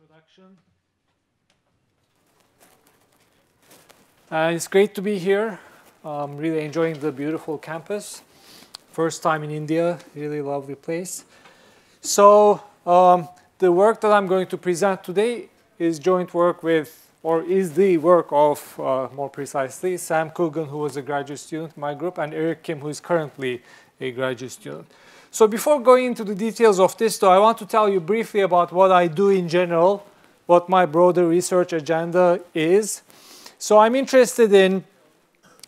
introduction. It's great to be here. I'm really enjoying the beautiful campus. First time in India, really lovely place. So the work that I'm going to present today is joint work with, or is the work of, more precisely, Sam Coogan, who was a graduate student in my group, and Eric Kim, who is currently a graduate student. So before going into the details of this, though, I want to tell you briefly about what I do in general, what my broader research agenda is. So I'm interested in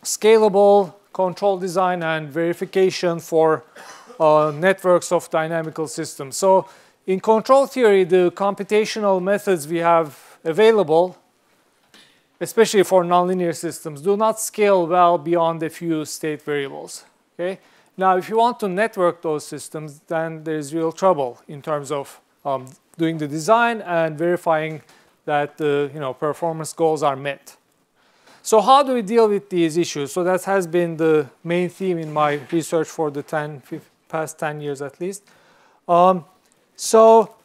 scalable control design and verification for networks of dynamical systems. So in control theory, the computational methods we have available, especially for nonlinear systems, do not scale well beyond a few state variables. Okay? Now, if you want to network those systems, then there's real trouble in terms of doing the design and verifying that the performance goals are met. So how do we deal with these issues? So that has been the main theme in my research for the past 10 years at least. So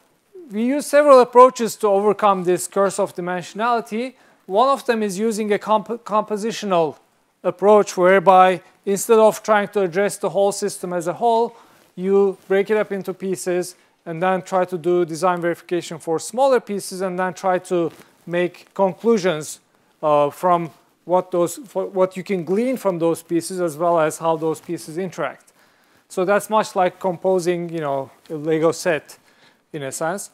we use several approaches to overcome this curse of dimensionality. One of them is using a compositional approach whereby instead of trying to address the whole system as a whole, you break it up into pieces and then try to do design verification for smaller pieces and then try to make conclusions from what you can glean from those pieces as well as how those pieces interact. So that's much like composing, a Lego set in a sense.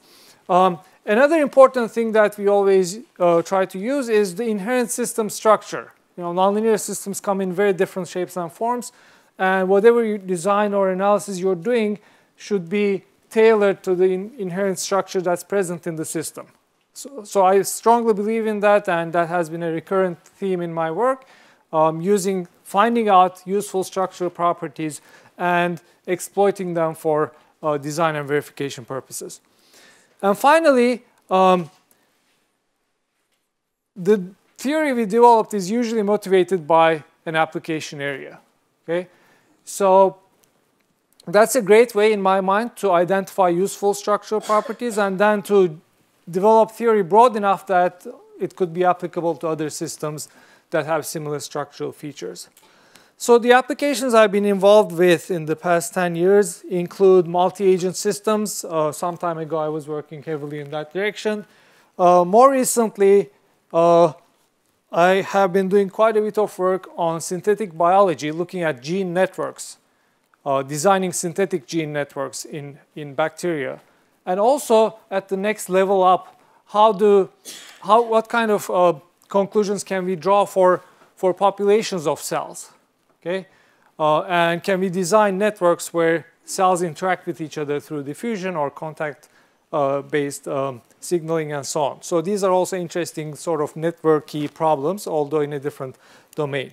Another important thing that we always try to use is the inherent system structure. Nonlinear systems come in very different shapes and forms, and whatever you design or analysis you're doing should be tailored to the inherent structure that's present in the system. So I strongly believe in that, and that has been a recurrent theme in my work, finding out useful structural properties and exploiting them for design and verification purposes. And finally, the theory we developed is usually motivated by an application area. Okay? So that's a great way in my mind to identify useful structural properties and then to develop theory broad enough that it could be applicable to other systems that have similar structural features. So the applications I've been involved with in the past 10 years include multi-agent systems. Some time ago, I was working heavily in that direction. More recently, I have been doing quite a bit of work on synthetic biology, looking at gene networks, designing synthetic gene networks in bacteria. And also, at the next level up, what kind of conclusions can we draw for populations of cells? Okay? And can we design networks where cells interact with each other through diffusion or contact-based signaling and so on? So these are also interesting sort of network-y problems, although in a different domain.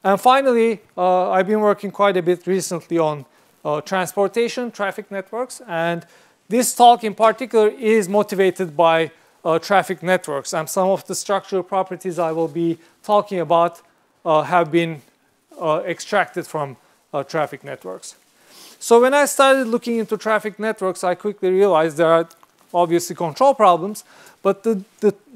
And finally, I've been working quite a bit recently on transportation, traffic networks, and this talk in particular is motivated by traffic networks, and some of the structural properties I will be talking about have been extracted from traffic networks. So when I started looking into traffic networks, I quickly realized there are obviously control problems, but the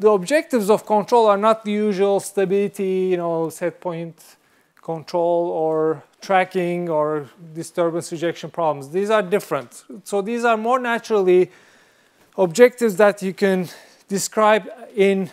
objectives of control are not the usual stability, set point control or tracking or disturbance rejection problems. These are different. So these are more naturally objectives that you can describe in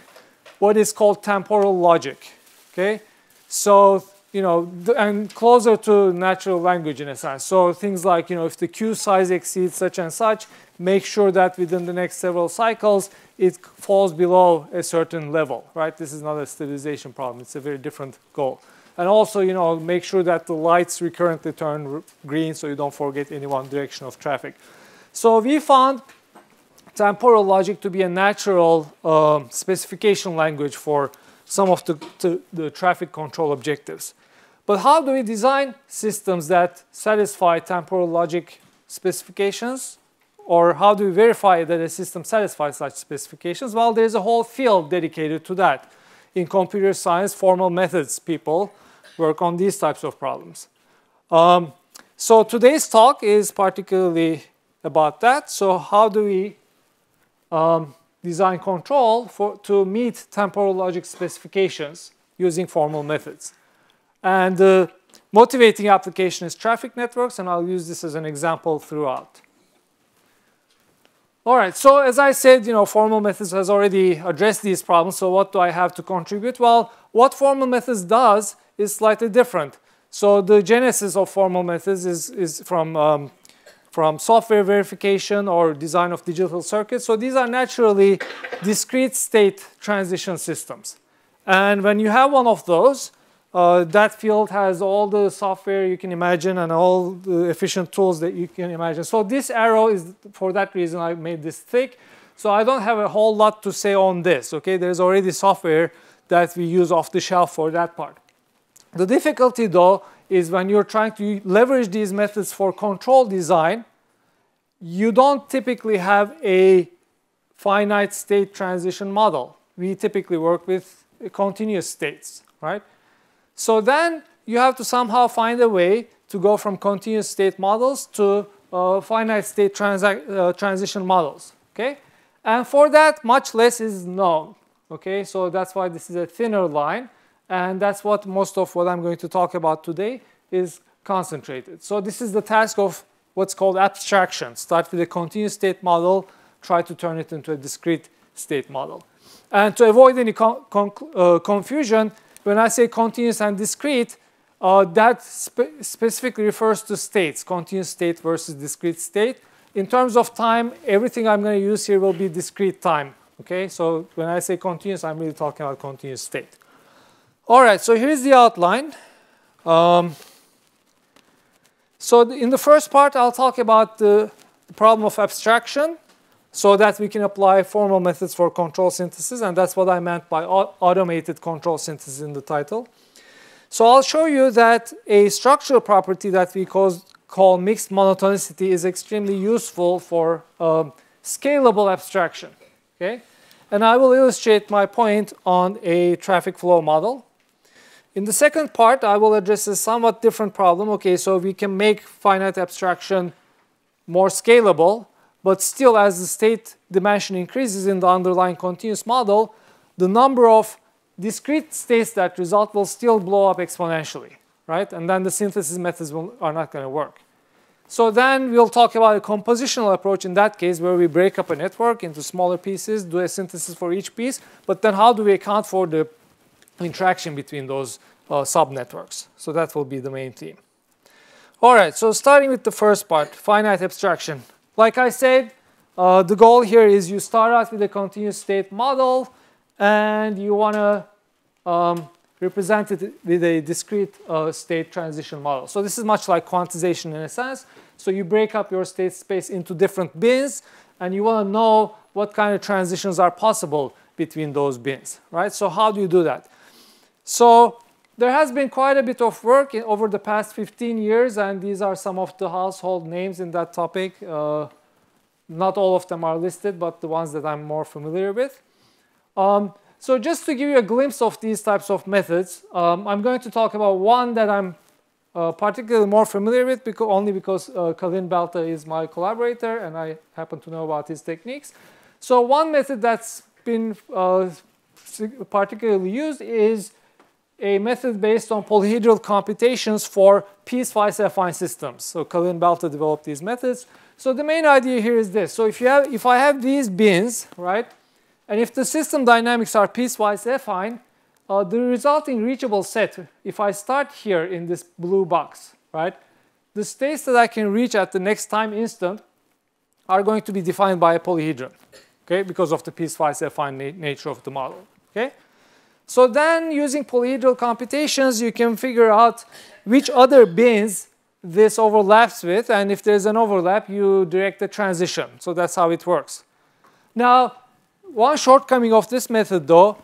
what is called temporal logic. Okay? So, and closer to natural language in a sense. So things like, if the queue size exceeds such and such, make sure that within the next several cycles, it falls below a certain level, right? This is not a stabilization problem. It's a very different goal. And also, make sure that the lights recurrently turn green so you don't forget any one direction of traffic. So we found temporal logic to be a natural specification language for some of the traffic control objectives. But how do we design systems that satisfy temporal logic specifications? Or how do we verify that a system satisfies such specifications? Well, there's a whole field dedicated to that. In computer science, formal methods people work on these types of problems. So today's talk is particularly about that. So how do we design control to meet temporal logic specifications using formal methods. And the motivating application is traffic networks, and I'll use this as an example throughout. All right, so as I said, formal methods has already addressed these problems, so what do I have to contribute? Well, what formal methods does is slightly different. So the genesis of formal methods is from software verification or design of digital circuits. So these are naturally discrete state transition systems. And when you have one of those, that field has all the software you can imagine and all the efficient tools that you can imagine. So this arrow is, for that reason, I made this thick. So I don't have a whole lot to say on this, okay? There's already software that we use off the shelf for that part. The difficulty, though, is when you're trying to leverage these methods for control design, you don't typically have a finite state transition model. We typically work with continuous states, right? So then you have to somehow find a way to go from continuous state models to finite state transition models, okay? And for that, much less is known, okay? So that's why this is a thinner line, and that's what most of what I'm going to talk about today is concentrated. So this is the task of what's called abstraction. Start with a continuous state model, try to turn it into a discrete state model. And to avoid any confusion, when I say continuous and discrete, that specifically refers to states, continuous state versus discrete state. In terms of time, everything I'm going to use here will be discrete time. Okay, so when I say continuous, I'm really talking about continuous state. All right, so here's the outline. So in the first part, I'll talk about the problem of abstraction, so that we can apply formal methods for control synthesis, and that's what I meant by automated control synthesis in the title. So I'll show you that a structural property that we call mixed monotonicity is extremely useful for scalable abstraction, okay? And I will illustrate my point on a traffic flow model. In the second part, I will address a somewhat different problem. Okay, so we can make finite abstraction more scalable, but still, as the state dimension increases in the underlying continuous model, the number of discrete states that result will still blow up exponentially, right? And then the synthesis methods are not going to work. So then we'll talk about a compositional approach in that case, where we break up a network into smaller pieces, do a synthesis for each piece, but then how do we account for the interaction between those sub-networks? So that will be the main theme. All right, so starting with the first part, finite abstraction. Like I said, the goal here is you start out with a continuous state model, and you want to represent it with a discrete state transition model. So this is much like quantization in a sense. So you break up your state space into different bins, and you want to know what kind of transitions are possible between those bins, right? So how do you do that? So there has been quite a bit of work over the past 15 years, and these are some of the household names in that topic. Not all of them are listed, but the ones that I'm more familiar with. So just to give you a glimpse of these types of methods, I'm going to talk about one that I'm particularly more familiar with only because Kalin Belta is my collaborator, and I happen to know about his techniques. So one method that's been particularly used is a method based on polyhedral computations for piecewise affine systems. So Kalin Belta developed these methods. So the main idea here is this. So if I have these bins, right, and if the system dynamics are piecewise affine, the resulting reachable set, if I start here in this blue box, right, the states that I can reach at the next time instant are going to be defined by a polyhedron, okay, because of the piecewise affine nature of the model, okay? So then, using polyhedral computations, you can figure out which other bins this overlaps with, and if there's an overlap, you direct the transition. So that's how it works. Now, one shortcoming of this method, though,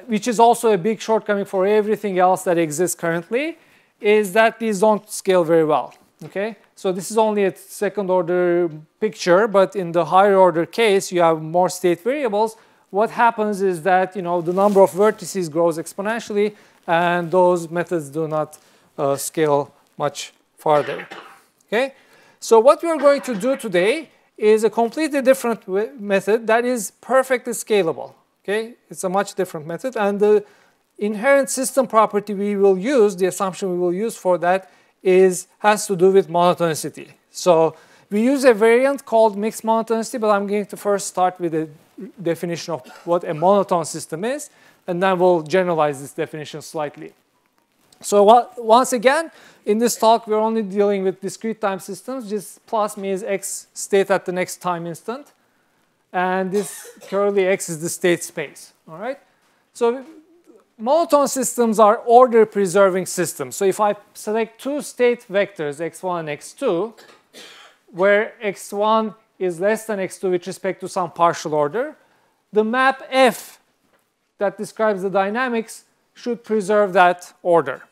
which is also a big shortcoming for everything else that exists currently, is that these don't scale very well, okay? So this is only a second-order picture, but in the higher-order case, you have more state variables. What happens is that, the number of vertices grows exponentially, and those methods do not scale much farther. Okay? So what we are going to do today is a completely different method that is perfectly scalable. Okay, it's a much different method, and the inherent system property we will use, the assumption we will use for that, has to do with monotonicity. So we use a variant called mixed monotonicity, but I'm going to first start with a definition of what a monotone system is, and then we'll generalize this definition slightly. So once again, in this talk, we're only dealing with discrete time systems. This plus means x state at the next time instant. And this curly x is the state space. All right? So monotone systems are order-preserving systems. So if I select two state vectors, x1 and x2, where x1 is less than x2 with respect to some partial order, the map F that describes the dynamics should preserve that order.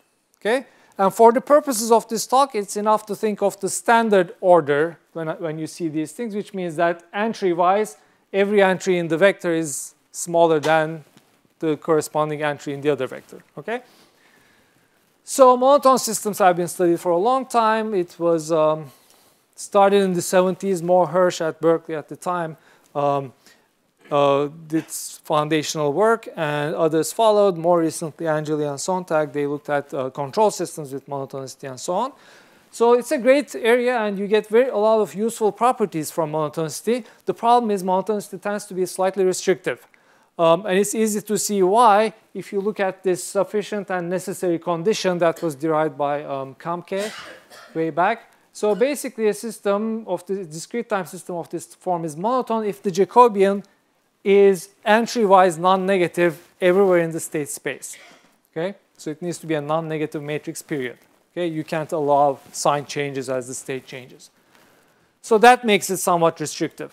Okay? And for the purposes of this talk, it's enough to think of the standard order when you see these things, which means that entry-wise, every entry in the vector is smaller than the corresponding entry in the other vector. Okay? So monotone systems have been studied for a long time. It was started in the 70s. Moore Hirsch at Berkeley at the time did foundational work, and others followed. More recently, Angeli and Sontag, they looked at control systems with monotonicity and so on. So it's a great area, and you get a lot of useful properties from monotonicity. The problem is monotonicity tends to be slightly restrictive. And it's easy to see why if you look at this sufficient and necessary condition that was derived by Kamke way back. So basically, a system of the discrete time system of this form is monotone if the Jacobian is entry-wise non-negative everywhere in the state space. Okay? So it needs to be a non-negative matrix, period. Okay? You can't allow sign changes as the state changes. So that makes it somewhat restrictive.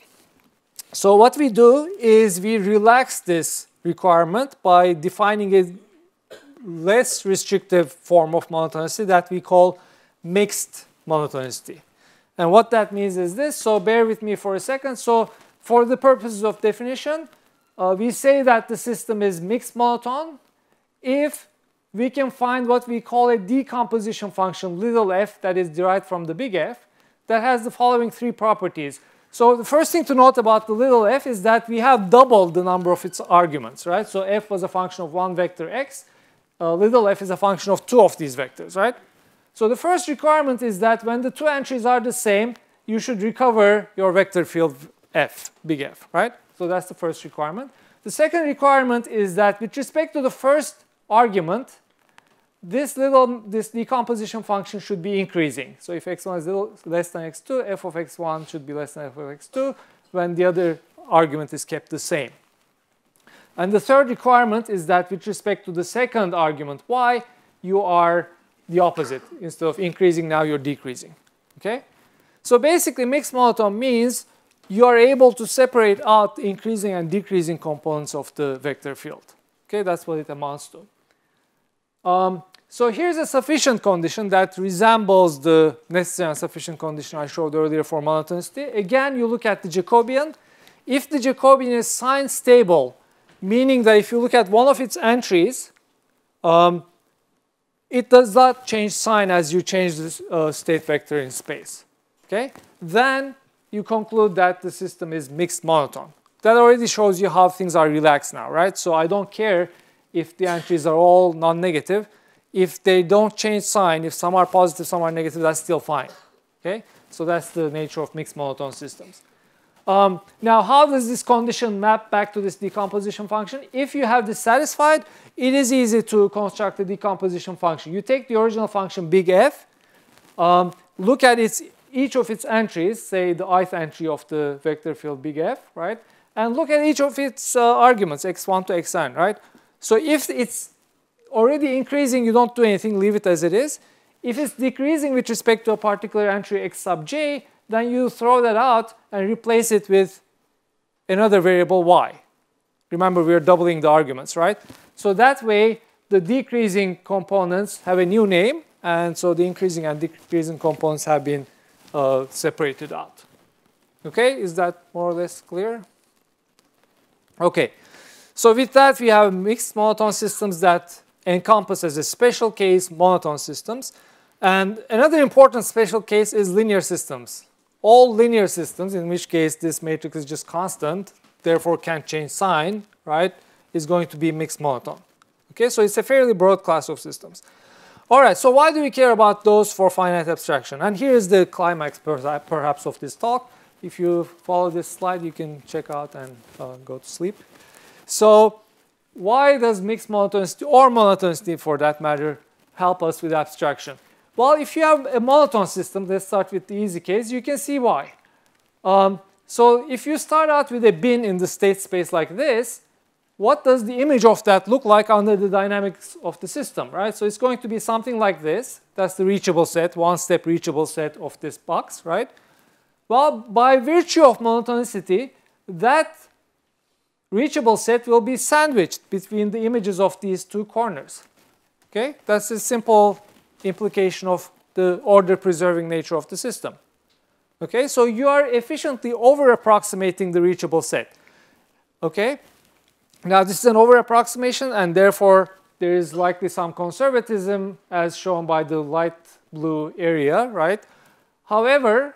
So what we do is we relax this requirement by defining a less restrictive form of monotonicity that we call mixed monotonicity. And what that means is this. So bear with me for a second. So for the purposes of definition, we say that the system is mixed monotone if we can find what we call a decomposition function, little f, that is derived from the big F, that has the following three properties. So the first thing to note about the little f is that we have doubled the number of its arguments, right? So f was a function of one vector x. Little f is a function of two of these vectors, right? So the first requirement is that when the two entries are the same, you should recover your vector field f, big F, right? So that's the first requirement. The second requirement is that with respect to the first argument, this decomposition function should be increasing. So if x1 is less than x2, f of x1 should be less than f of x2 when the other argument is kept the same. And the third requirement is that with respect to the second argument, y, you are the opposite. Instead of increasing, now you're decreasing. Okay? So basically, mixed monotone means you are able to separate out increasing and decreasing components of the vector field. Okay, that's what it amounts to. So here's a sufficient condition that resembles the necessary and sufficient condition I showed earlier for monotonicity. Again, you look at the Jacobian. If the Jacobian is sign stable, meaning that if you look at one of its entries, it does not change sign as you change the state vector in space. Okay, then you conclude that the system is mixed monotone. That already shows you how things are relaxed now, right? So I don't care if the entries are all non-negative. If they don't change sign, if some are positive, some are negative, that's still fine. Okay? So that's the nature of mixed monotone systems. Now, how does this condition map back to this decomposition function? If you have this satisfied, it is easy to construct a decomposition function. You take the original function big F, look at each of its entries, say the ith entry of the vector field big F, right? And look at each of its arguments, x1 to xn, right? So if it's already increasing, you don't do anything, leave it as it is. If it's decreasing with respect to a particular entry x sub j, then you throw that out and replace it with another variable y. Remember, we are doubling the arguments, right? So that way, the decreasing components have a new name, and so the increasing and decreasing components have been separated out. Okay, is that more or less clear? Okay, so with that, we have mixed monotone systems that encompass as a special case monotone systems. And another important special case is linear systems. all linear systems, in which case this matrix is just constant, therefore can't change sign, right, is going to be mixed monotone. Okay, so it's a fairly broad class of systems. All right, so why do we care about those for finite abstraction? And here is the climax, perhaps, of this talk. If you follow this slide, you can check out and go to sleep. So why does mixed monotonicity, or monotonicity for that matter, help us with abstraction? Well, if you have a monotone system, let's start with the easy case, you can see why. So if you start out with a bin in the state space like this, what does the image of that look like under the dynamics of the system, right? So it's going to be something like this. That's the reachable set, one-step reachable set of this box, right? Well, by virtue of monotonicity, that reachable set will be sandwiched between the images of these two corners. Okay? That's a simple implication of the order-preserving nature of the system. Okay? So you are efficiently over-approximating the reachable set. Okay? Now, this is an over-approximation, and therefore, there is likely some conservatism, as shown by the light blue area, right? However,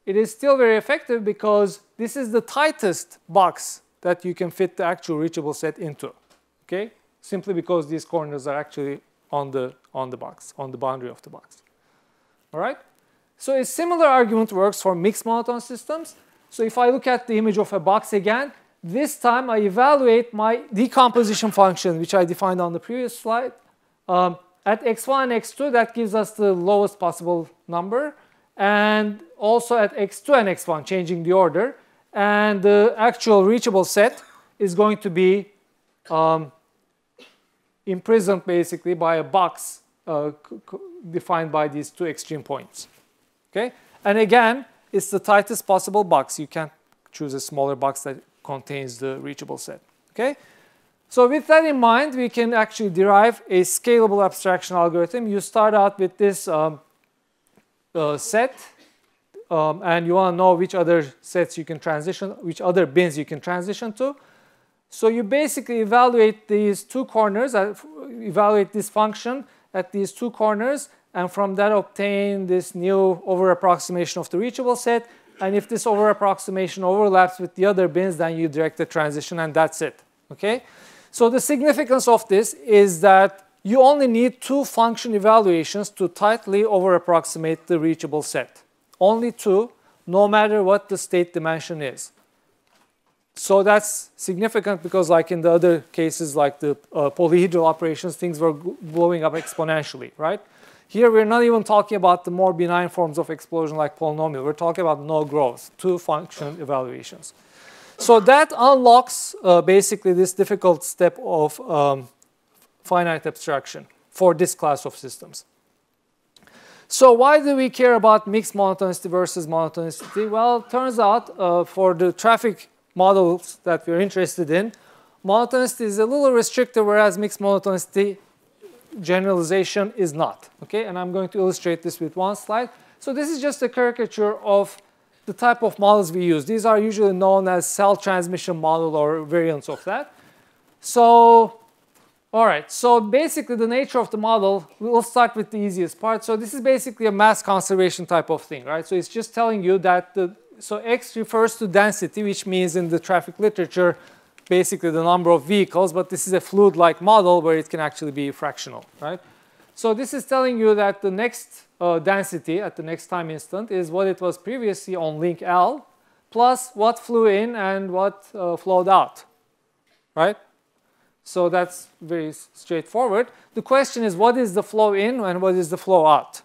it is still very effective because this is the tightest box that you can fit the actual reachable set into, okay? Simply because these corners are actually on the box, on the boundary of the box. All right? So a similar argument works for mixed monotone systems. So if I look at the image of a box again, this time I evaluate my decomposition function, which I defined on the previous slide. At x1 and x2, that gives us the lowest possible number. And also at x2 and x1, changing the order. And the actual reachable set is going to be imprisoned basically by a box defined by these two extreme points. Okay? And again, it's the tightest possible box. You can't choose a smaller box that contains the reachable set. Okay? So with that in mind, we can actually derive a scalable abstraction algorithm. You start out with this set, and you want to know which other sets you can transition, which other bins you can transition to. So you basically evaluate these two corners, evaluate this function at these two corners, and from that obtain this new over-approximation of the reachable set. And if this over-approximation overlaps with the other bins, then you direct the transition, and that's it. Okay? So the significance of this is that you only need two function evaluations to tightly over-approximate the reachable set. Only two, no matter what the state dimension is. So that's significant because like in the other cases, like the polyhedral operations, things were blowing up exponentially, right? Here we're not even talking about the more benign forms of explosion like polynomial. We're talking about no growth, two function evaluations. So that unlocks basically this difficult step of finite abstraction for this class of systems. So why do we care about mixed monotonicity versus monotonicity? Well, it turns out for the traffic models that we're interested in, monotonicity is a little restrictive, whereas mixed monotonicity generalization is not. Okay, and I'm going to illustrate this with one slide. So this is just a caricature of the type of models we use. These are usually known as cell transmission model or variants of that. So, all right, so basically the nature of the model, we'll start with the easiest part. So this is basically a mass conservation type of thing, right? So it's just telling you that so X refers to density, which means in the traffic literature, basically the number of vehicles, but this is a fluid-like model where it can actually be fractional, right? So this is telling you that the next density at the next time instant is what it was previously on link L, plus what flew in and what flowed out, right? So that's very straightforward. The question is, what is the flow in and what is the flow out?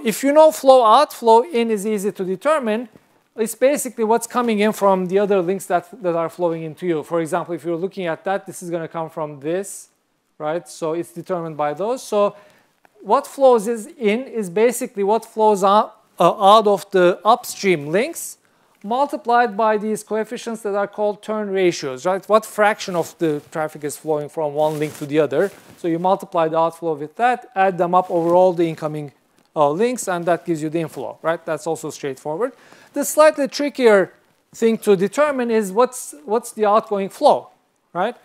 If you know flow out, flow in is easy to determine. It's basically what's coming in from the other links that are flowing into you. For example, if you're looking at that, this is going to come from this, right? So it's determined by those. So what flows in is basically what flows out of the upstream links multiplied by these coefficients that are called turn ratios, right? What fraction of the traffic is flowing from one link to the other. So you multiply the outflow with that, add them up over all the incoming links, and that gives you the inflow, right? That's also straightforward. The slightly trickier thing to determine is what's the outgoing flow, right?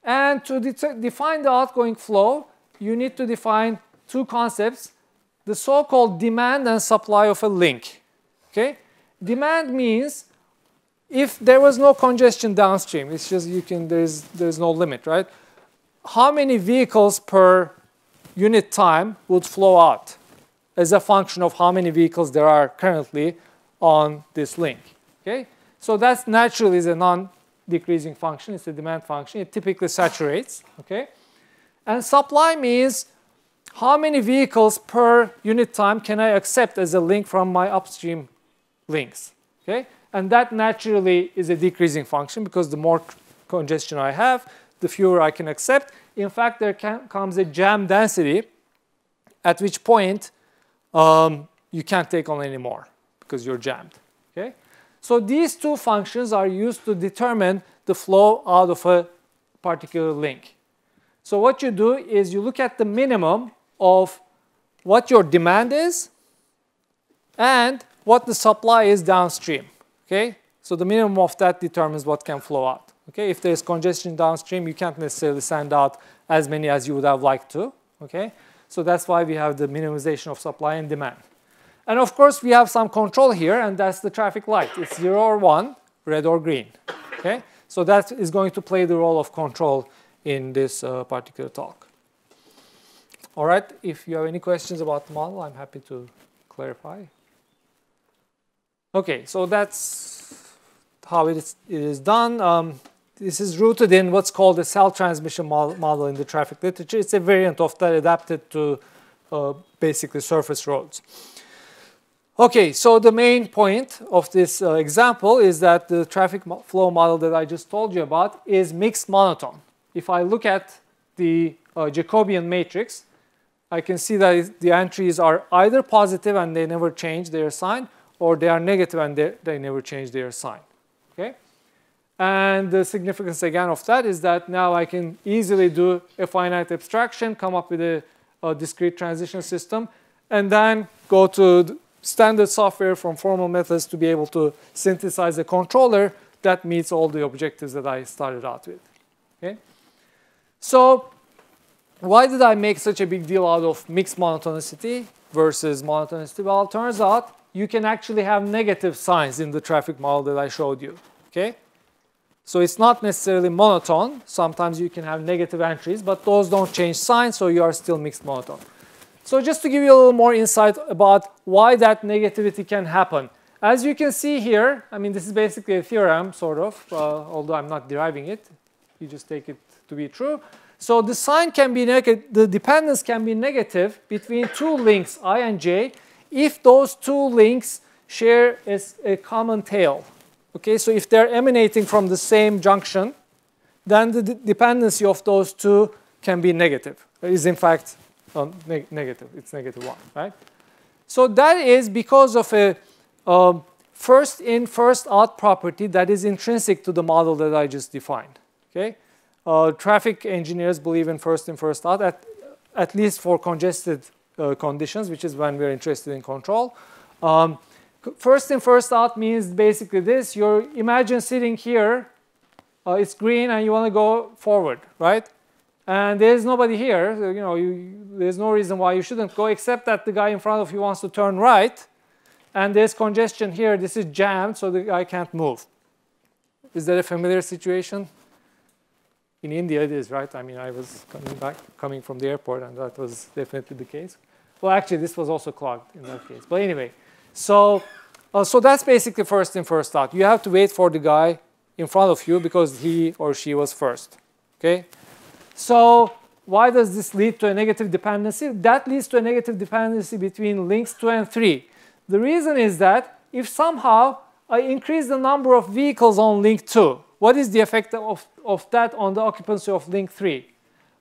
And to define the outgoing flow, you need to define two concepts, the so-called demand and supply of a link. Okay? Demand means if there was no congestion downstream, it's just there's no limit, right? How many vehicles per unit time would flow out as a function of how many vehicles there are currently on this link. Okay? So that naturally is a non-decreasing function. It's a demand function. It typically saturates. Okay? And supply means how many vehicles per unit time can I accept as a link from my upstream links. Okay? And that naturally is a decreasing function because the more congestion I have, the fewer I can accept. In fact, there comes a jam density at which point you can't take on any more because you're jammed. Okay? So these two functions are used to determine the flow out of a particular link. So what you do is you look at the minimum of what your demand is and what the supply is downstream. Okay? So the minimum of that determines what can flow out. Okay? If there's congestion downstream, you can't necessarily send out as many as you would have liked to. Okay? So that's why we have the minimization of supply and demand. And of course, we have some control here, and that's the traffic light. It's 0 or 1, red or green. Okay? So that is going to play the role of control in this particular talk. All right, if you have any questions about the model, I'm happy to clarify. Okay, so that's how it is done. This is rooted in what's called the cell transmission model in the traffic literature. It's a variant of that adapted to basically surface roads. Okay, so the main point of this example is that the traffic flow model that I just told you about is mixed monotone. If I look at the Jacobian matrix, I can see that the entries are either positive and they never change their sign, or they are negative and they never change their sign. Okay? And the significance again of that is that now I can easily do a finite abstraction, come up with a discrete transition system, and then go to standard software from formal methods to be able to synthesize a controller that meets all the objectives that I started out with. Okay? So why did I make such a big deal out of mixed monotonicity versus monotonicity? Well, it turns out you can actually have negative signs in the traffic model that I showed you. Okay? So it's not necessarily monotone. Sometimes you can have negative entries, but those don't change sign, so you are still mixed monotone. So just to give you a little more insight about why that negativity can happen. As you can see here, I mean, this is basically a theorem, sort of, although I'm not deriving it. You just take it to be true. So the sign can be negative, the dependence can be negative between two links, I and j, if those two links share a common tail. Okay, so if they're emanating from the same junction, then the dependency of those two can be negative. It is in fact negative. It's -1, right? So that is because of a first in, first out property that is intrinsic to the model that I just defined. Okay, traffic engineers believe in first in, first out, at least for congested conditions, which is when we're interested in control. First in, first out means basically this. Imagine sitting here, it's green, and you want to go forward, right? And there's nobody here. So, there's no reason why you shouldn't go, except that the guy in front of you wants to turn right, and there's congestion here. This is jammed, so the guy can't move. Is that a familiar situation? In India, it is, right? I mean, I was coming from the airport, and that was definitely the case. Well, actually, this was also clogged in that case. But anyway, so that's basically first in, first out. You have to wait for the guy in front of you because he or she was first. Okay? So why does this lead to a negative dependency? That leads to a negative dependency between links 2 and 3. The reason is that if somehow I increase the number of vehicles on link 2, what is the effect of that on the occupancy of link 3?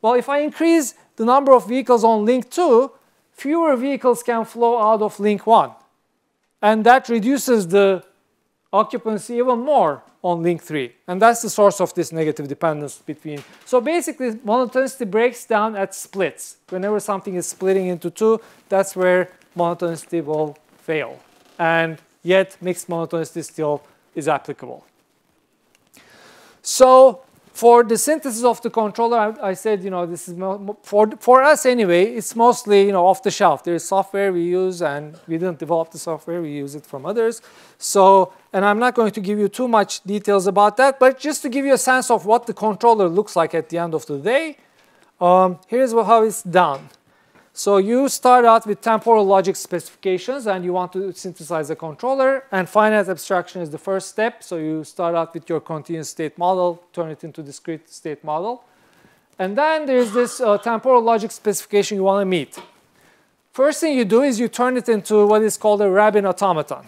Well, if I increase the number of vehicles on link 2, fewer vehicles can flow out of link 1. And that reduces the occupancy even more on link 3. And that's the source of this negative dependence between. So basically, monotonicity breaks down at splits. Whenever something is splitting into 2, that's where monotonicity will fail. And yet, mixed monotonicity still is applicable. So For the synthesis of the controller, I said, this is for us anyway, it's mostly, off the shelf. There is software we use, and we didn't develop the software. We use it from others. So, and I'm not going to give you too much details about that, but just to give you a sense of what the controller looks like at the end of the day, here's how it's done. So you start out with temporal logic specifications, and you want to synthesize a controller. And finite abstraction is the first step. So you start out with your continuous state model, turn it into discrete state model. And then there's this temporal logic specification you want to meet. First thing you do is you turn it into what is called a Rabin automaton.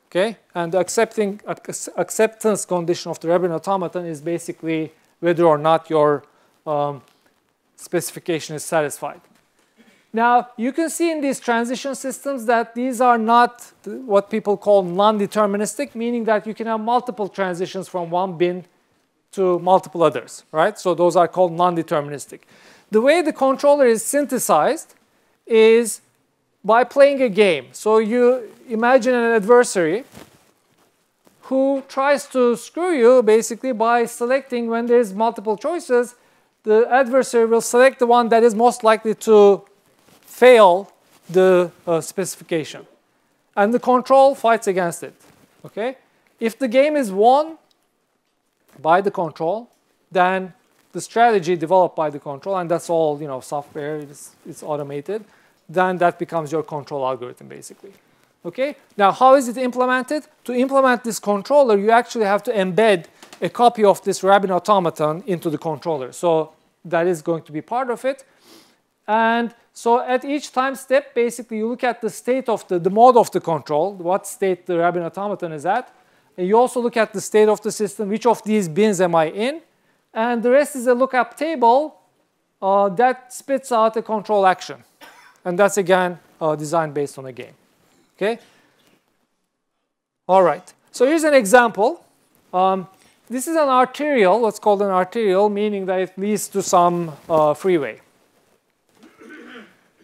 Okay? And the acceptance condition of the Rabin automaton is basically whether or not your specification is satisfied. Now, you can see in these transition systems that these are not what people call non-deterministic, meaning that you can have multiple transitions from one bin to multiple others, right? So those are called non-deterministic. The way the controller is synthesized is by playing a game. So you imagine an adversary who tries to screw you basically by selecting, when there's multiple choices, the adversary will select the one that is most likely to fail the specification. And the control fights against it. Okay? If the game is won by the control, then the strategy developed by the control, and that's all software, it's automated, then that becomes your control algorithm basically. Okay? Now, how is it implemented? To implement this controller, you actually have to embed a copy of this Rabin automaton into the controller. So that is going to be part of it. And so at each time step, basically, you look at the state of the mode of the control, what state the Rabin automaton is at. And you also look at the state of the system, which of these bins am I in. And the rest is a lookup table that spits out a control action. And that's, again, designed based on a game. Okay? All right. So here's an example. This is an arterial, what's called an arterial, meaning that it leads to some freeway.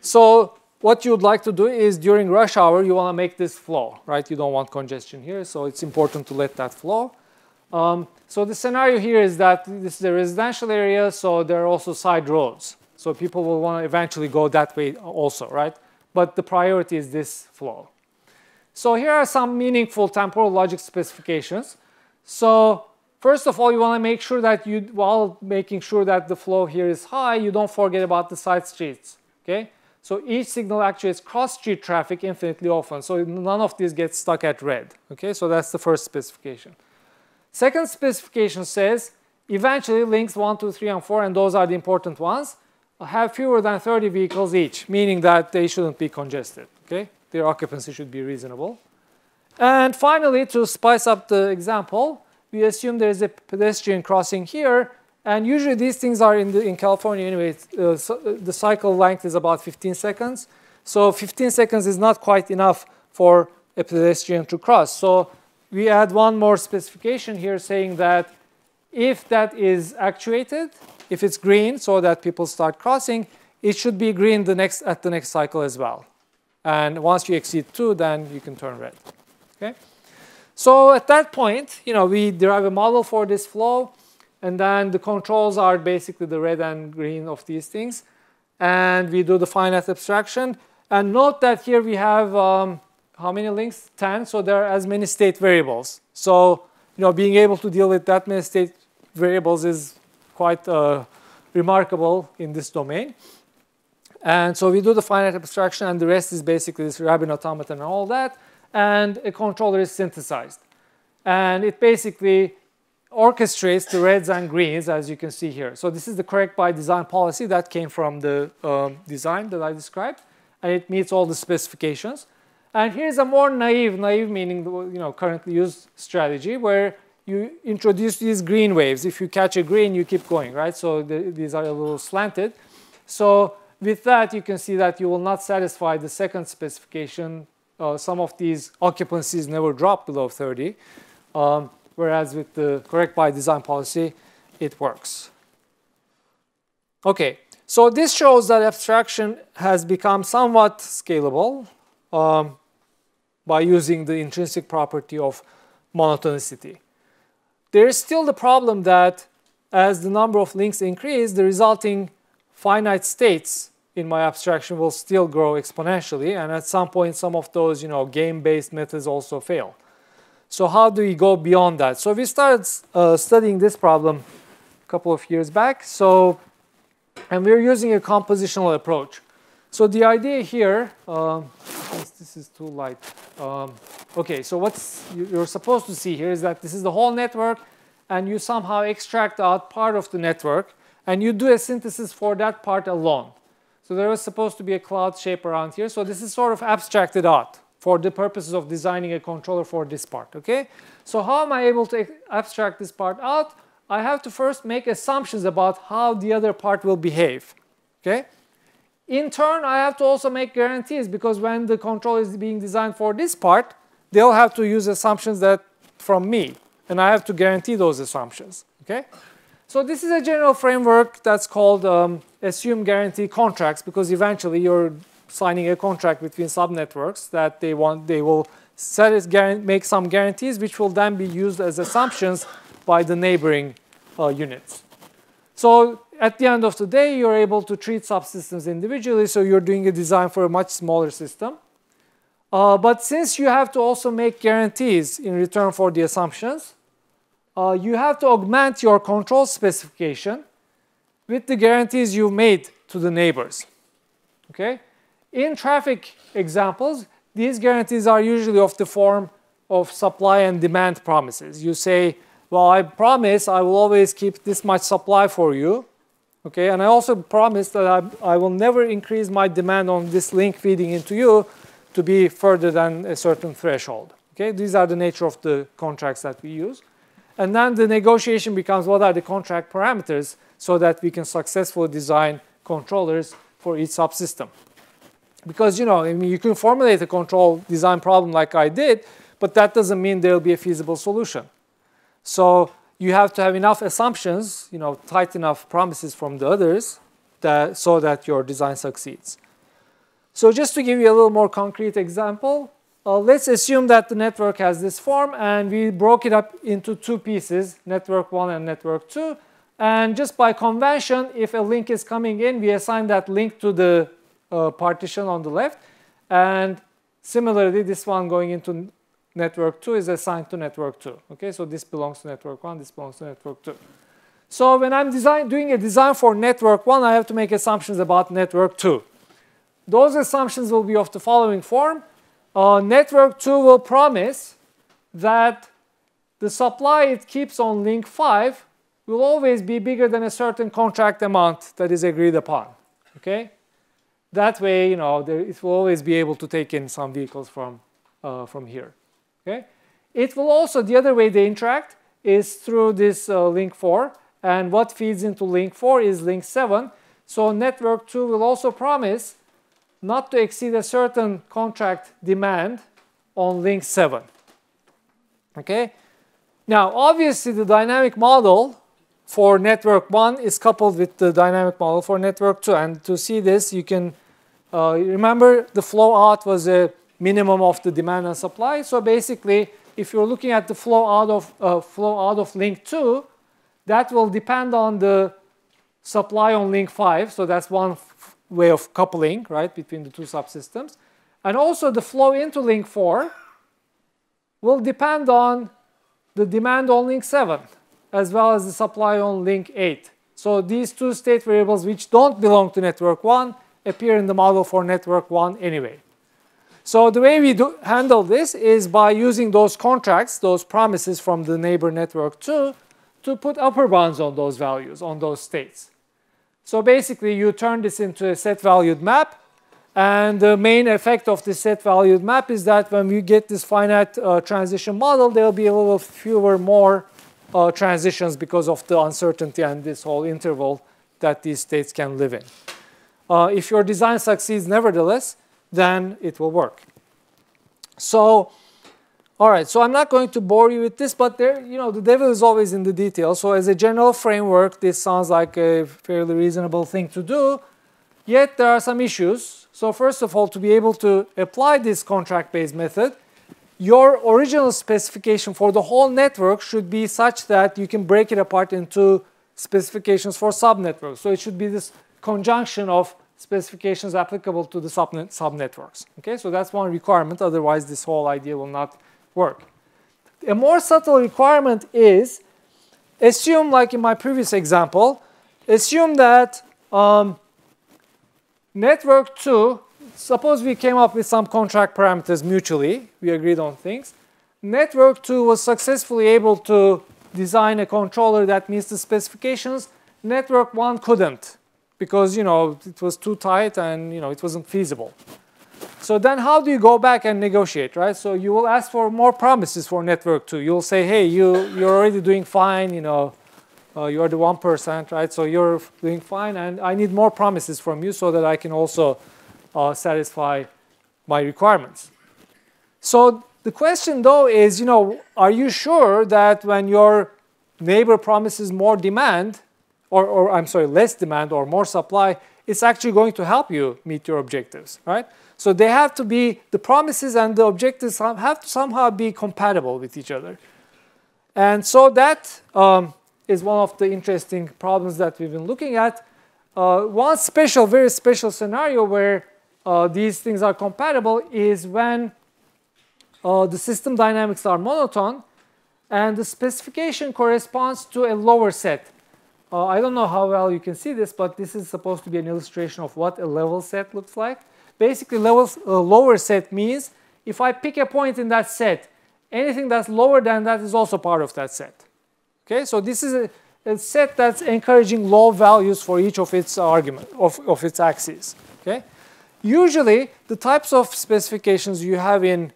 So what you'd like to do is during rush hour, you want to make this flow, right? You don't want congestion here, so it's important to let that flow. So the scenario here is that this is a residential area, so there are also side roads. So people will want to eventually go that way also, right? But the priority is this flow. So here are some meaningful temporal logic specifications. So first of all, you want to make sure that while making sure that the flow here is high, you don't forget about the side streets, okay? So each signal actuates cross-street traffic infinitely often. So none of these gets stuck at red. Okay, so that's the first specification. Second specification says eventually links 1, 2, 3, and 4, and those are the important ones, have fewer than 30 vehicles each, meaning that they shouldn't be congested. Okay, their occupancy should be reasonable. And finally, to spice up the example, we assume there is a pedestrian crossing here. And usually these things are in California anyway. So the cycle length is about 15 seconds. So 15 seconds is not quite enough for a pedestrian to cross. So we add one more specification here saying that if that is actuated, if it's green so that people start crossing, it should be green at the next cycle as well. And once you exceed 2, then you can turn red. Okay? So at that point, we derive a model for this flow. And then the controls are basically the red and green of these things. And we do the finite abstraction. And note that here we have, how many links? 10. So there are as many state variables. So being able to deal with that many state variables is quite remarkable in this domain. And so we do the finite abstraction, and the rest is basically this Rabin automaton and all that. And a controller is synthesized. And it basically orchestrates the reds and greens, as you can see here. So this is the correct by design policy that came from the design that I described, and it meets all the specifications. And here's a more naive meaning currently used strategy, where you introduce these green waves. If you catch a green, you keep going, right? So these are a little slanted. So with that, you can see that you will not satisfy the second specification. Some of these occupancies never drop below 30. Whereas with the correct by design policy, it works. Okay, so this shows that abstraction has become somewhat scalable by using the intrinsic property of monotonicity. There is still the problem that as the number of links increase, the resulting finite states in my abstraction will still grow exponentially, and at some point some of those game-based methods also fail. So how do we go beyond that? So we started studying this problem a couple of years back, and we're using a compositional approach. So the idea here, this is too light. Okay, so what you're supposed to see here is that this is the whole network, and you somehow extract out part of the network, and you do a synthesis for that part alone. So there was supposed to be a cloud shape around here. So this is sort of abstracted out for the purposes of designing a controller for this part. Okay? So how am I able to abstract this part out? I have to first make assumptions about how the other part will behave. Okay? In turn, I have to also make guarantees, because when the controller is being designed for this part, they'll have to use assumptions that from me, and I have to guarantee those assumptions. Okay? So this is a general framework that's called assume guarantee contracts, because eventually you're signing a contract between subnetworks that they will make some guarantees, which will then be used as assumptions by the neighboring units. So at the end of the day, you're able to treat subsystems individually, so you're doing a design for a much smaller system. But since you have to also make guarantees in return for the assumptions, you have to augment your control specification with the guarantees you made to the neighbors. Okay? In traffic examples, these guarantees are usually of the form of supply and demand promises. You say, well, I promise I will always keep this much supply for you. Okay? And I also promise that I will never increase my demand on this link feeding into you to be further than a certain threshold. Okay? These are the nature of the contracts that we use. And then the negotiation becomes what are the contract parameters so that we can successfully design controllers for each subsystem. Because, I mean, you can formulate a control design problem like I did, but that doesn't mean there will be a feasible solution. So you have to have enough assumptions, tight enough promises from the others so that your design succeeds. So just to give you a little more concrete example, let's assume that the network has this form, and we broke it up into two pieces, network 1 and network 2. And just by convention, if a link is coming in, we assign that link to the partition on the left. And similarly, this one going into network 2 is assigned to network 2. Okay, so this belongs to network 1, this belongs to network 2. So when I'm doing a design for network 1, I have to make assumptions about network 2. Those assumptions will be of the following form. Network 2 will promise that the supply it keeps on link 5 will always be bigger than a certain contract amount that is agreed upon. Okay? That way, it will always be able to take in some vehicles from here. Okay? It will also, the other way they interact is through this link 4. And what feeds into link 4 is link 7. So network 2 will also promise not to exceed a certain contract demand on link 7. Okay? Now, obviously, the dynamic model for network 1 is coupled with the dynamic model for network 2. And to see this, you can remember the flow out was a minimum of the demand and supply. So basically, if you're looking at the flow out of link 2, that will depend on the supply on link 5. So that's one way of coupling, right, between the two subsystems. And also the flow into link 4 will depend on the demand on link 7, as well as the supply on link 8. So these two state variables which don't belong to network 1 appear in the model for network 1 anyway. So the way we handle this is by using those contracts, those promises from the neighbor network 2, to put upper bounds on those values, on those states. So basically, you turn this into a set-valued map. And the main effect of this set-valued map is that when we get this finite transition model, there will be a little fewer more transitions because of the uncertainty and this whole interval that these states can live in. If your design succeeds nevertheless, then it will work. So, all right, so I'm not going to bore you with this, but there, the devil is always in the details. So as a general framework, this sounds like a fairly reasonable thing to do. Yet there are some issues. So first of all, to be able to apply this contract-based method, your original specification for the whole network should be such that you can break it apart into specifications for subnetworks. So it should be this conjunction of specifications applicable to the subnetworks. Okay, so that's one requirement. Otherwise, this whole idea will not work. A more subtle requirement is, assume, like in my previous example, assume that network 2, suppose we came up with some contract parameters mutually, we agreed on things. Network 2 was successfully able to design a controller that meets the specifications. Network 1 couldn't, because it was too tight and it wasn't feasible. So then how do you go back and negotiate, right? So you will ask for more promises for network 2. You'll say, hey, you're already doing fine, you are the 1%, right? So you're doing fine, and I need more promises from you so that I can also satisfy my requirements. So the question, though, is, are you sure that when your neighbor promises more demand, or I'm sorry, less demand or more supply, it's actually going to help you meet your objectives, right? So they have to be, the promises and the objectives have to somehow be compatible with each other. And so that is one of the interesting problems that we've been looking at. One special, very special scenario where these things are compatible is when the system dynamics are monotone and the specification corresponds to a lower set. I don't know how well you can see this, but this is supposed to be an illustration of what a level set looks like. Basically, lower set means if I pick a point in that set, anything that's lower than that is also part of that set. Okay, so this is a set that's encouraging low values for each of its argument of its axes. Okay, usually the types of specifications you have in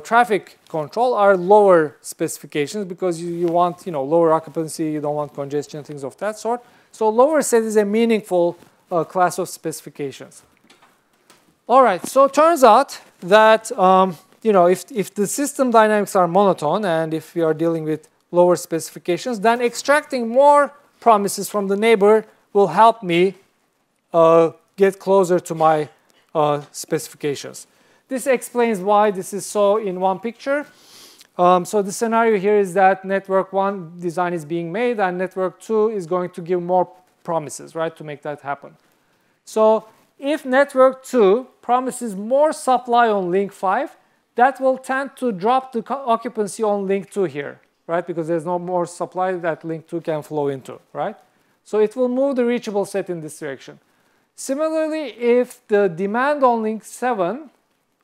traffic control are lower specifications because you want lower occupancy, you don't want congestion, things of that sort. So lower set is a meaningful class of specifications. All right, so it turns out that if the system dynamics are monotone and if we are dealing with lower specifications, then extracting more promises from the neighbor will help me get closer to my specifications. This explains why this is so in one picture. So the scenario here is that network 1 design is being made and network 2 is going to give more promises, right, to make that happen. So if network 2 promises more supply on link 5, that will tend to drop the occupancy on link 2 here, right, because there's no more supply that link 2 can flow into, right? So it will move the reachable set in this direction. Similarly, if the demand on link 7,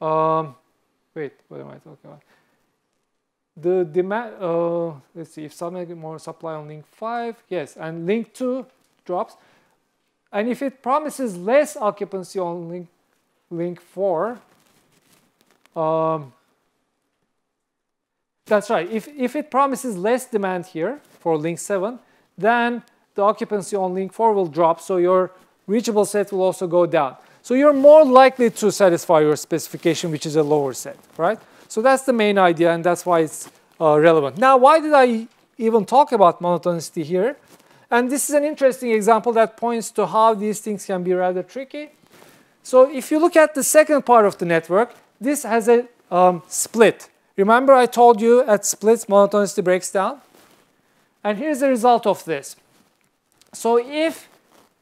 wait, what am I talking about? The demand, let's see, if some more supply on link 5, yes, and link 2 drops. And if it promises less occupancy on link 4, that's right, if it promises less demand here for link 7, then the occupancy on link 4 will drop, so your reachable set will also go down. So you're more likely to satisfy your specification, which is a lower set, right? So that's the main idea, and that's why it's relevant. Now, why did I even talk about monotonicity here? And this is an interesting example that points to how these things can be rather tricky. So if you look at the second part of the network, this has a split. Remember I told you at splits, monotonicity breaks down? And here's the result of this. So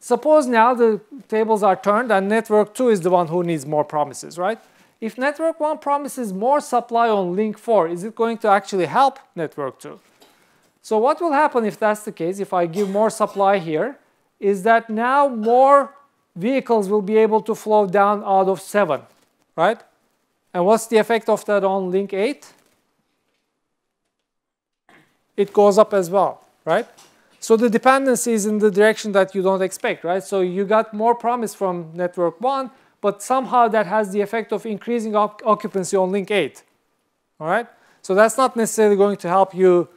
suppose now the tables are turned and network 2 is the one who needs more promises, right? If network 1 promises more supply on link 4, is it going to actually help network 2? So what will happen if that's the case, if I give more supply here, is that now more vehicles will be able to flow down out of 7, right? And what's the effect of that on link 8? It goes up as well, right? So the dependency is in the direction that you don't expect, right? So you got more promise from network 1, but somehow that has the effect of increasing occupancy on link 8, all right? So that's not necessarily going to help you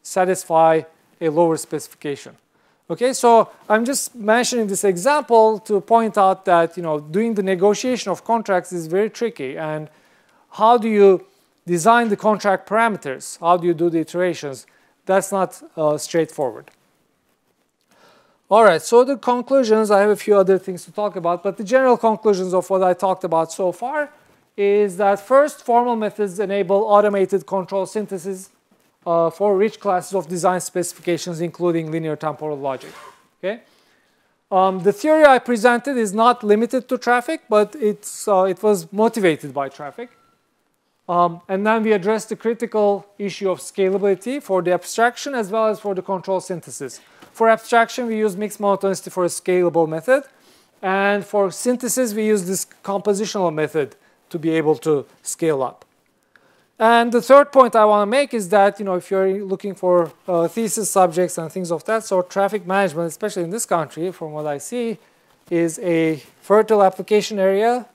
satisfy a lower specification. Okay, so I'm just mentioning this example to point out that doing the negotiation of contracts is very tricky, and how do you design the contract parameters? How do you do the iterations? That's not straightforward. All right, so the conclusions, I have a few other things to talk about, but the general conclusions of what I talked about so far is that first, formal methods enable automated control synthesis for rich classes of design specifications, including linear temporal logic. Okay? The theory I presented is not limited to traffic, but it was motivated by traffic. And then we addressed the critical issue of scalability for the abstraction as well as for the control synthesis. For abstraction, we use mixed monotonicity for a scalable method. And for synthesis, we use this compositional method to be able to scale up. And the third point I want to make is that, if you're looking for thesis subjects and things of that sort, traffic management, especially in this country, from what I see, is a fertile application area.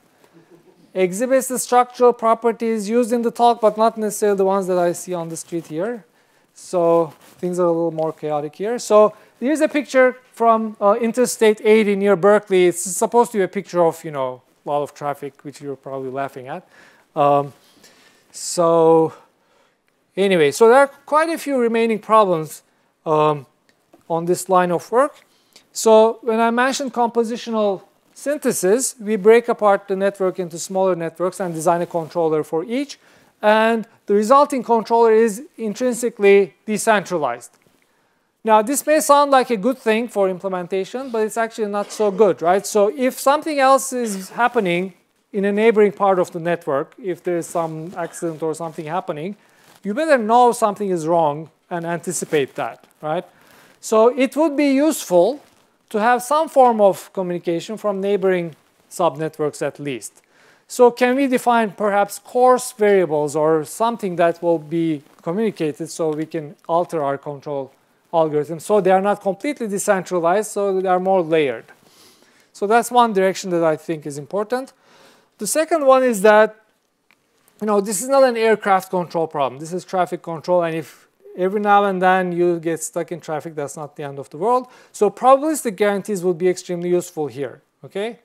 Exhibits the structural properties used in the talk, but not necessarily the ones that I see on the street here. So things are a little more chaotic here. So here's a picture from Interstate 80 near Berkeley. It's supposed to be a picture of, a lot of traffic, which you're probably laughing at. So anyway, so there are quite a few remaining problems on this line of work. So when I mentioned compositional synthesis, we break apart the network into smaller networks and design a controller for each. And the resulting controller is intrinsically decentralized. Now, this may sound like a good thing for implementation, but it's actually not so good, right? So if something else is happening in a neighboring part of the network, if there's some accident or something happening, you better know something is wrong and anticipate that, right? So it would be useful to have some form of communication from neighboring subnetworks at least. So can we define perhaps coarse variables or something that will be communicated so we can alter our control algorithm so they are not completely decentralized, so they are more layered. So that's one direction that I think is important. The second one is that, this is not an aircraft control problem. This is traffic control, and if every now and then you get stuck in traffic, that's not the end of the world. So probabilistic guarantees would be extremely useful here, okay?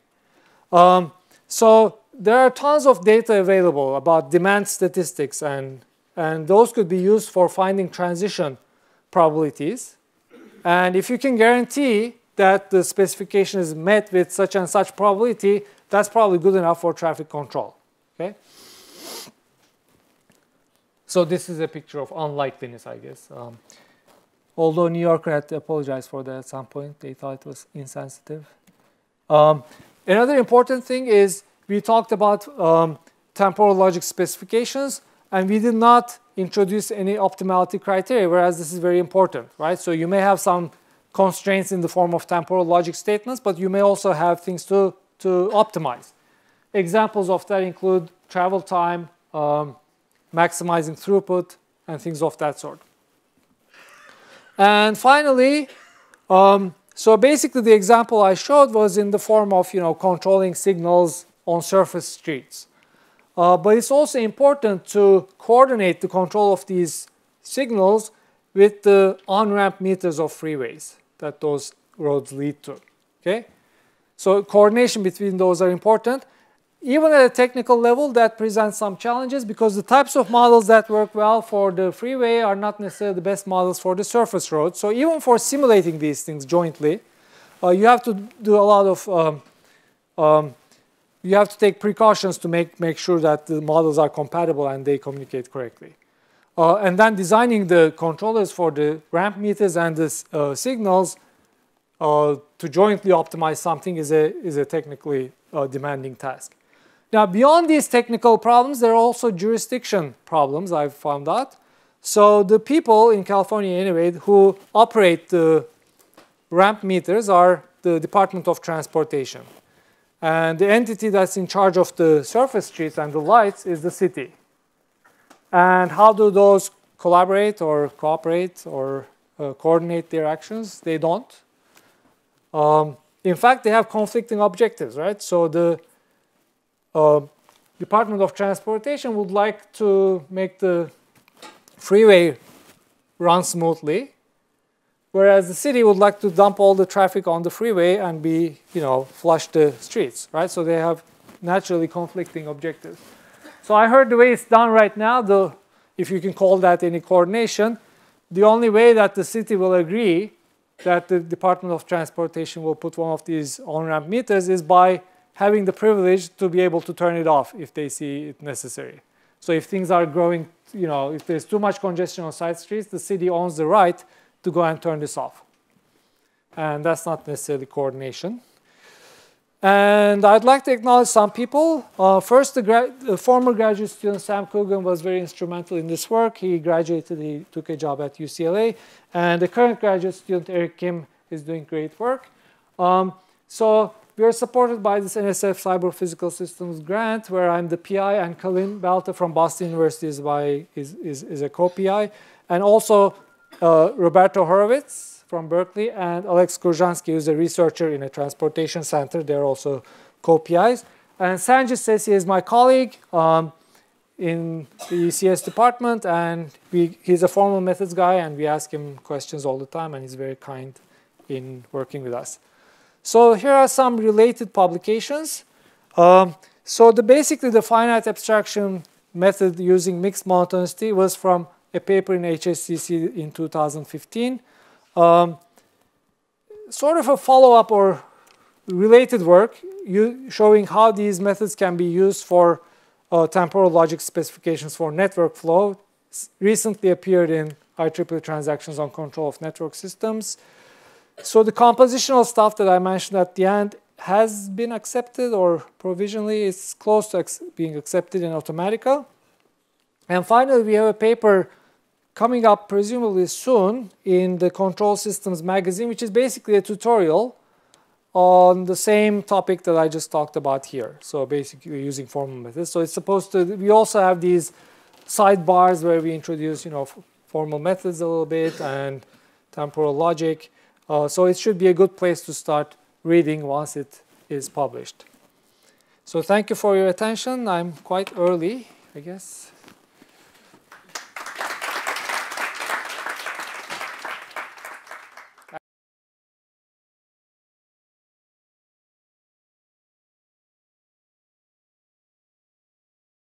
So there are tons of data available about demand statistics, and those could be used for finding transition probabilities. And if you can guarantee that the specification is met with such and such probability, that's probably good enough for traffic control, okay? So this is a picture of unlikeliness, I guess. Although New Yorker had to apologize for that at some point. They thought it was insensitive. Another important thing is we talked about temporal logic specifications, and we did not introduce any optimality criteria, whereas this is very important, right? So you may have some constraints in the form of temporal logic statements, but you may also have things to optimize. Examples of that include travel time, maximizing throughput, and things of that sort. And finally, so basically the example I showed was in the form of controlling signals on surface streets. But it's also important to coordinate the control of these signals with the on-ramp meters of freeways that those roads lead to. Okay? So coordination between those are important. Even at a technical level, that presents some challenges because the types of models that work well for the freeway are not necessarily the best models for the surface road. So even for simulating these things jointly, you have to do a lot of, you have to take precautions to make sure that the models are compatible and they communicate correctly. And then designing the controllers for the ramp meters and the signals to jointly optimize something is a technically demanding task. Now, beyond these technical problems, there are also jurisdiction problems, I've found out. So the people in California, anyway, who operate the ramp meters are the Department of Transportation. And the entity that's in charge of the surface streets and the lights is the city. And how do those collaborate or cooperate or coordinate their actions? They don't. In fact, they have conflicting objectives, right? So the Department of Transportation would like to make the freeway run smoothly, whereas the city would like to dump all the traffic on the freeway and flush the streets, right? So they have naturally conflicting objectives. So I heard the way it's done right now, if you can call that any coordination, the only way that the city will agree that the Department of Transportation will put one of these on-ramp meters is by having the privilege to be able to turn it off if they see it necessary. So if things are growing, if there's too much congestion on side streets, the city owns the right to go and turn this off. And that's not necessarily coordination. And I'd like to acknowledge some people. First, the former graduate student Sam Coogan was very instrumental in this work. He graduated, he took a job at UCLA. And the current graduate student, Eric Kim, is doing great work. So we are supported by this NSF Cyber Physical Systems grant, where I'm the PI, and Colin Balta from Boston University is a co-PI. And also Roberto Horowitz from Berkeley, and Alex Kurzhansky, who's a researcher in a transportation center. They're also co-PIs. And Sanjit Sesi is my colleague in the ECS department, and he's a formal methods guy, and we ask him questions all the time, and he's very kind in working with us. So here are some related publications. So basically the finite abstraction method using mixed monotonicity was from a paper in HSCC in 2015. Sort of a follow-up or related work showing how these methods can be used for temporal logic specifications for network flow. Recently appeared in IEEE Transactions on Control of Network Systems. So the compositional stuff that I mentioned at the end has been accepted, or provisionally it's close to being accepted in Automatica. And finally, we have a paper coming up presumably soon in the Control Systems magazine, which is basically a tutorial on the same topic that I just talked about here. So basically using formal methods. So it's supposed to, we also have these sidebars where we introduce, formal methods a little bit and temporal logic. So it should be a good place to start reading once it is published. So thank you for your attention. I'm quite early, I guess.